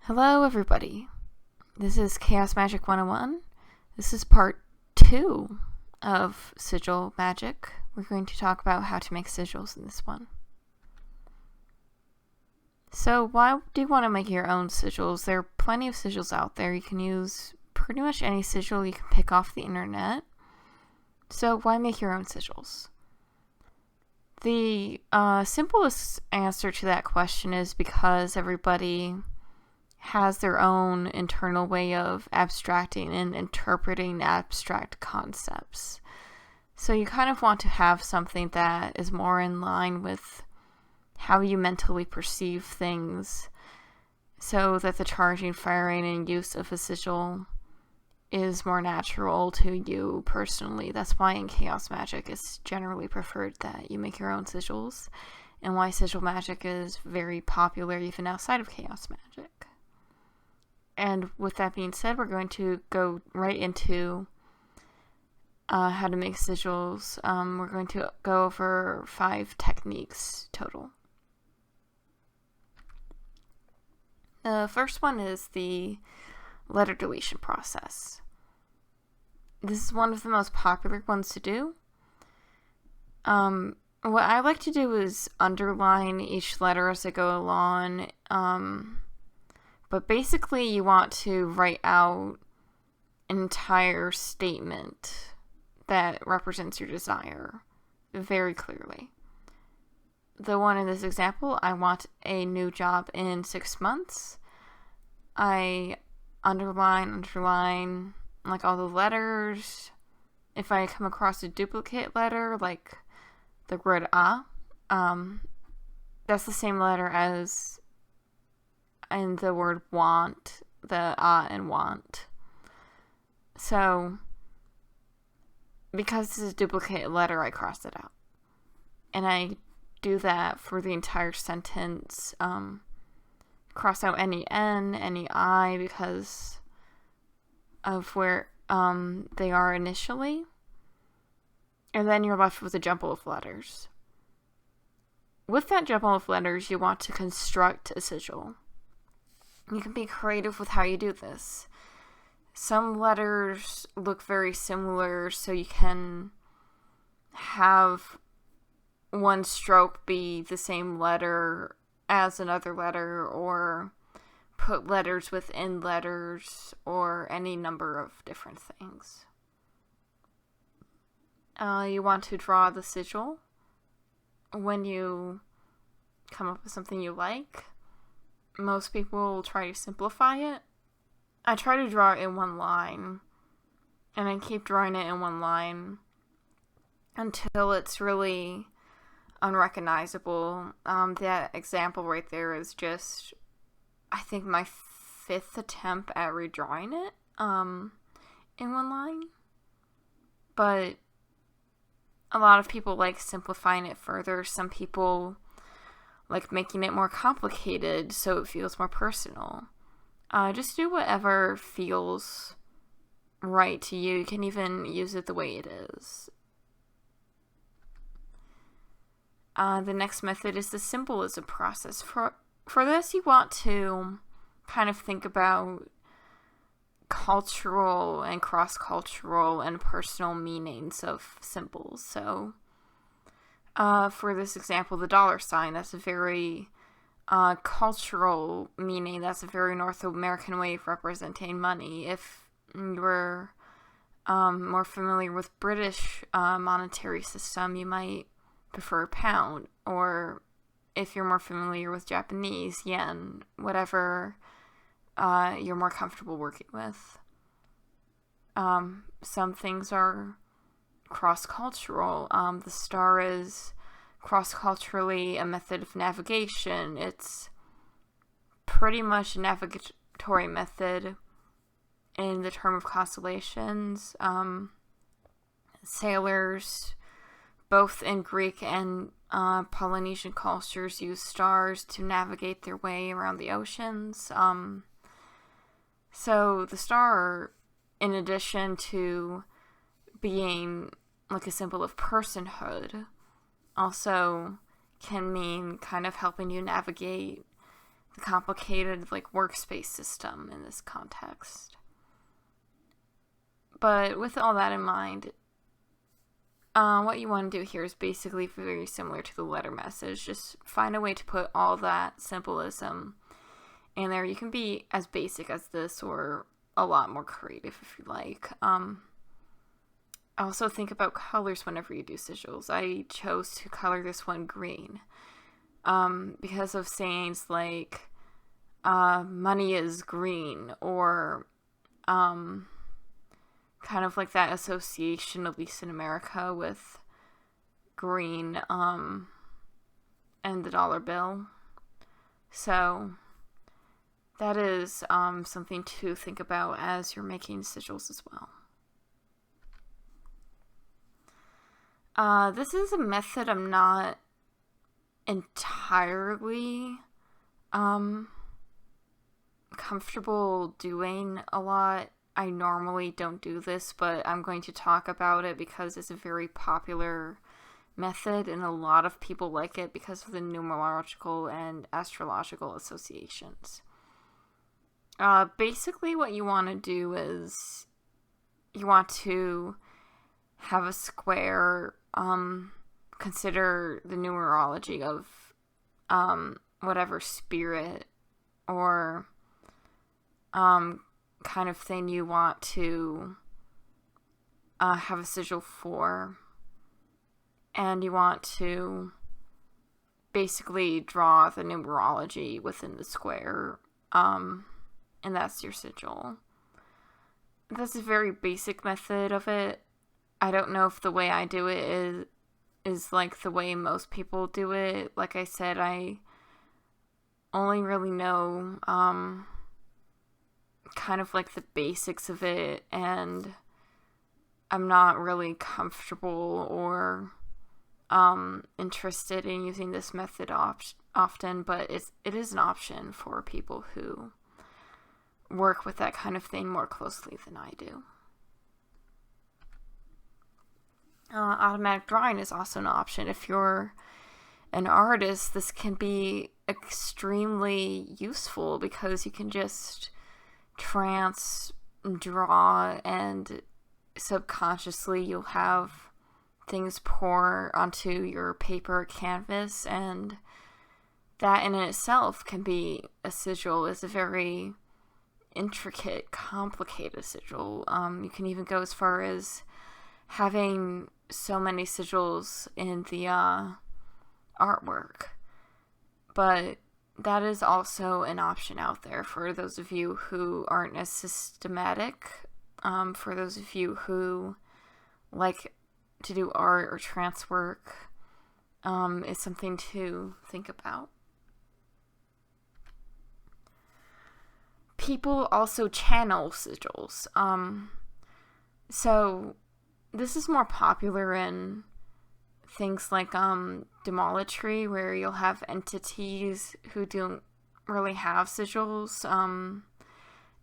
Hello, everybody. This is Chaos Magic 101. This is part 2 of Sigil Magic. We're going to talk about how to make sigils in this one. So, why do you want to make your own sigils? There are plenty of sigils out there. You can use pretty much any sigil you can pick off the internet. So, why make your own sigils? The simplest answer to that question is because everybody has their own internal way of abstracting and interpreting abstract concepts. So you kind of want to have something that is more in line with how you mentally perceive things, so that the charging, firing, and use of a sigil is more natural to you personally. That's why in Chaos Magic it's generally preferred that you make your own sigils, and why sigil magic is very popular even outside of Chaos Magic. And with that being said, we're going to go right into how to make sigils. We're going to go over 5 techniques total. The first one is the letter deletion process. This is one of the most popular ones to do. What I like to do is underline each letter as I go along. But basically, you want to write out an entire statement that represents your desire very clearly. The one in this example, I want a new job in 6 months. I underline like all the letters. If I come across a duplicate letter, like the word that's the same letter as in the word want, the and want. So, because this is a duplicate letter, I cross it out. And I do that for the entire sentence. Cross out any N, any I, because of where they are initially. And then you're left with a jumble of letters. With that jumble of letters, you want to construct a sigil. You can be creative with how you do this. Some letters look very similar, so you can have one stroke be the same letter as another letter, or put letters within letters, or any number of different things. You want to draw the sigil when you come up with something you like. Most people will try to simplify it. I try to draw it in one line, and I keep drawing it in one line until it's really unrecognizable. That example right there is just, I think, my 5th attempt at redrawing it in one line. But a lot of people like simplifying it further. Some people like making it more complicated so it feels more personal. Just do whatever feels right to you. You can even use it the way it is. The next method is the symbolism process. For this, you want to kind of think about cultural and cross-cultural and personal meanings of symbols. So, for this example, the $, that's a very cultural meaning. That's a very North American way of representing money. If you're more familiar with British monetary system, you might prefer pound, or if you're more familiar with Japanese, yen, whatever you're more comfortable working with. Some things are cross-cultural. The star is cross-culturally a method of navigation. It's pretty much a navigatory method in the term of constellations. Sailors, both in Greek and Polynesian cultures, use stars to navigate their way around the oceans. So the star, in addition to being like a symbol of personhood, also can mean kind of helping you navigate complicated, like, workspace system in this context. But with all that in mind, what you want to do here is basically very similar to the letter message. Just find a way to put all that symbolism in there. You can be as basic as this or a lot more creative if you like. Also think about colors whenever you do sigils. I chose to color this one green because of sayings like money is green, or kind of like that association, at least in America, with green and the dollar bill. So that is something to think about as you're making sigils as well. This is a method I'm not entirely comfortable doing a lot. I normally don't do this, but I'm going to talk about it because it's a very popular method and a lot of people like it because of the numerological and astrological associations. Basically what you want to do is you want to have a square, consider the numerology of whatever spirit or kind of thing you want to have a sigil for, and you want to basically draw the numerology within the square, and that's your sigil. That's a very basic method of it. I don't know if the way I do it is like the way most people do it. Like I said, I only really know kind of like the basics of it, and I'm not really comfortable or interested in using this method often, but it is an option for people who work with that kind of thing more closely than I do. Automatic drawing is also an option. If you're an artist, this can be extremely useful because you can just trance draw, and subconsciously you'll have things pour onto your paper canvas, and that in itself can be a sigil. It's a very intricate, complicated sigil. You can even go as far as having so many sigils in the artwork. But that is also an option out there for those of you who aren't as systematic, for those of you who like to do art or trance work. It's something to think about. People also channel sigils. So this is more popular in things like demolatry, where you'll have entities who don't really have sigils,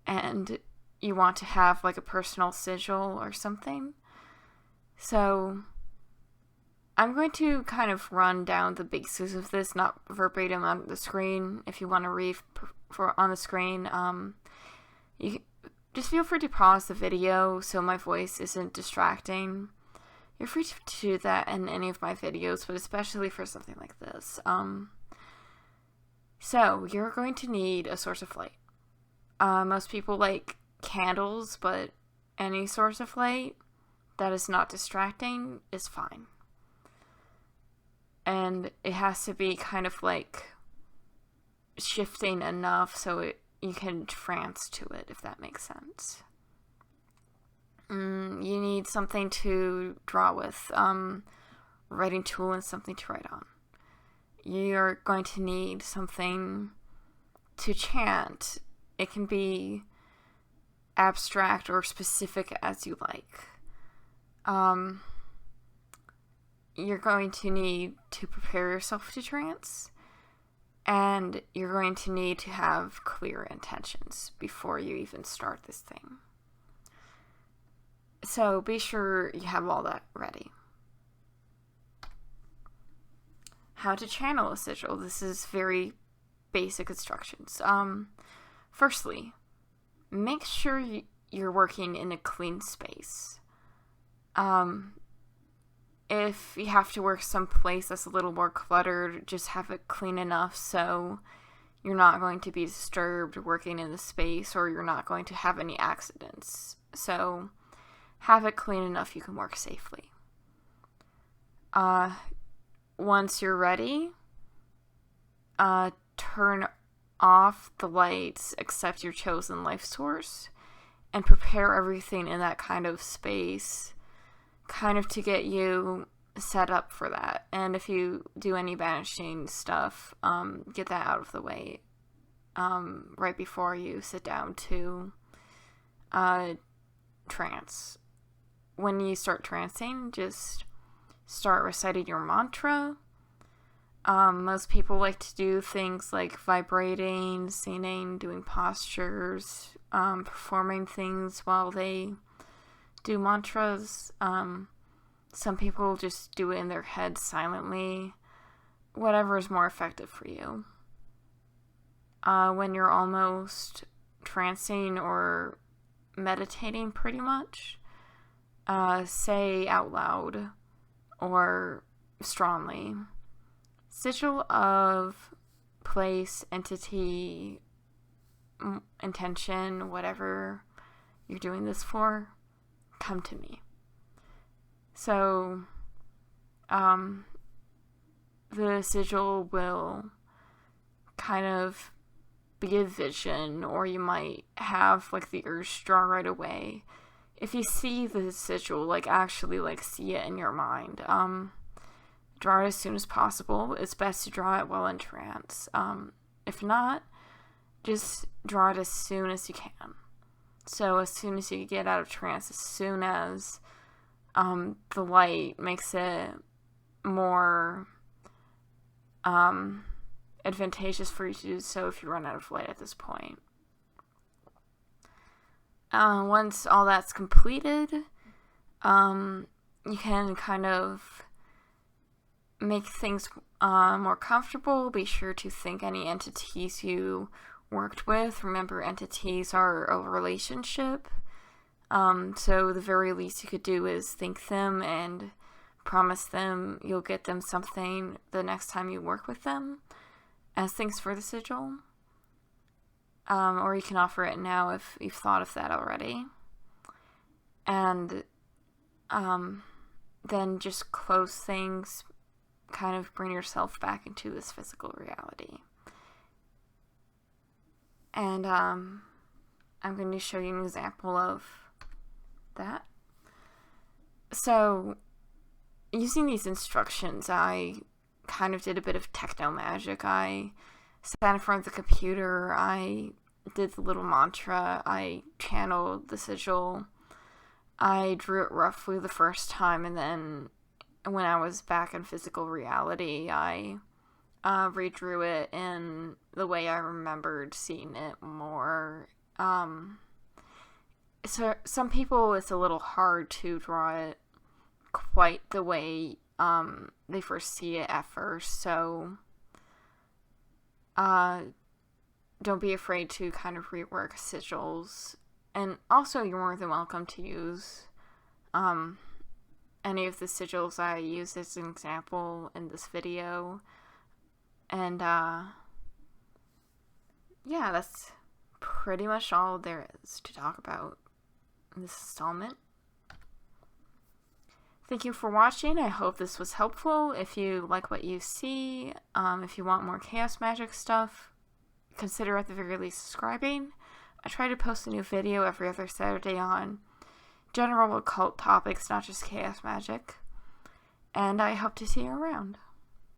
and you want to have like a personal sigil or something. So I'm going to kind of run down the basics of this, not verbatim on the screen. If you want to read on the screen, you just feel free to pause the video so my voice isn't distracting. You're free to do that in any of my videos, but especially for something like this. So you're going to need a source of light. Most people like candles, but any source of light that is not distracting is fine. And it has to be kind of like shifting enough so you can trance to it, if that makes sense. You need something to draw with, writing tool and something to write on. You're going to need something to chant. It can be abstract or specific as you like. You're going to need to prepare yourself to trance, and you're going to need to have clear intentions before you even start this thing. So be sure you have all that ready. How to channel a sigil. This is very basic instructions. Firstly, make sure you're working in a clean space. If you have to work someplace that's a little more cluttered, just have it clean enough so you're not going to be disturbed working in the space, or you're not going to have any accidents. So have it clean enough you can work safely. Once you're ready, turn off the lights except your chosen life source, and prepare everything in that kind of space, kind of to get you set up for that. And if you do any banishing stuff, get that out of the way right before you sit down to trance. When you start trancing, just start reciting your mantra. Most people like to do things like vibrating, singing, doing postures, performing things while they do mantras. Some people just do it in their head silently. Whatever is more effective for you. When you're almost trancing or meditating pretty much, say out loud or strongly, sigil of place, entity, intention, whatever you're doing this for, come to me. So, the sigil will kind of be a vision, or you might have like the urge drawn right away. If you see the sigil, like actually like see it in your mind, draw it as soon as possible. It's best to draw it while in trance. If not, just draw it as soon as you can. So as soon as you get out of trance, as soon as the light makes it more advantageous for you to do so if you run out of light at this point. Once all that's completed, you can kind of make things more comfortable. Be sure to thank any entities you worked with. Remember, entities are a relationship. So the very least you could do is thank them and promise them you'll get them something the next time you work with them as thanks for the sigil. Or you can offer it now if you've thought of that already. And then just close things, kind of bring yourself back into this physical reality. And I'm going to show you an example of that. So, using these instructions, I kind of did a bit of techno magic. I sat in front of the computer, I did the little mantra, I channeled the sigil, I drew it roughly the first time, and then when I was back in physical reality, I redrew it in the way I remembered seeing it more. So some people, it's a little hard to draw it quite the way they first see it at first, so don't be afraid to kind of rework sigils. And also, you're more than welcome to use any of the sigils I use as an example in this video. And yeah, that's pretty much all there is to talk about in this installment. Thank you for watching. I hope this was helpful. If you like what you see, if you want more chaos magic stuff, consider at the very least subscribing. I try to post a new video every other Saturday on general occult topics, not just chaos magic. And I hope to see you around.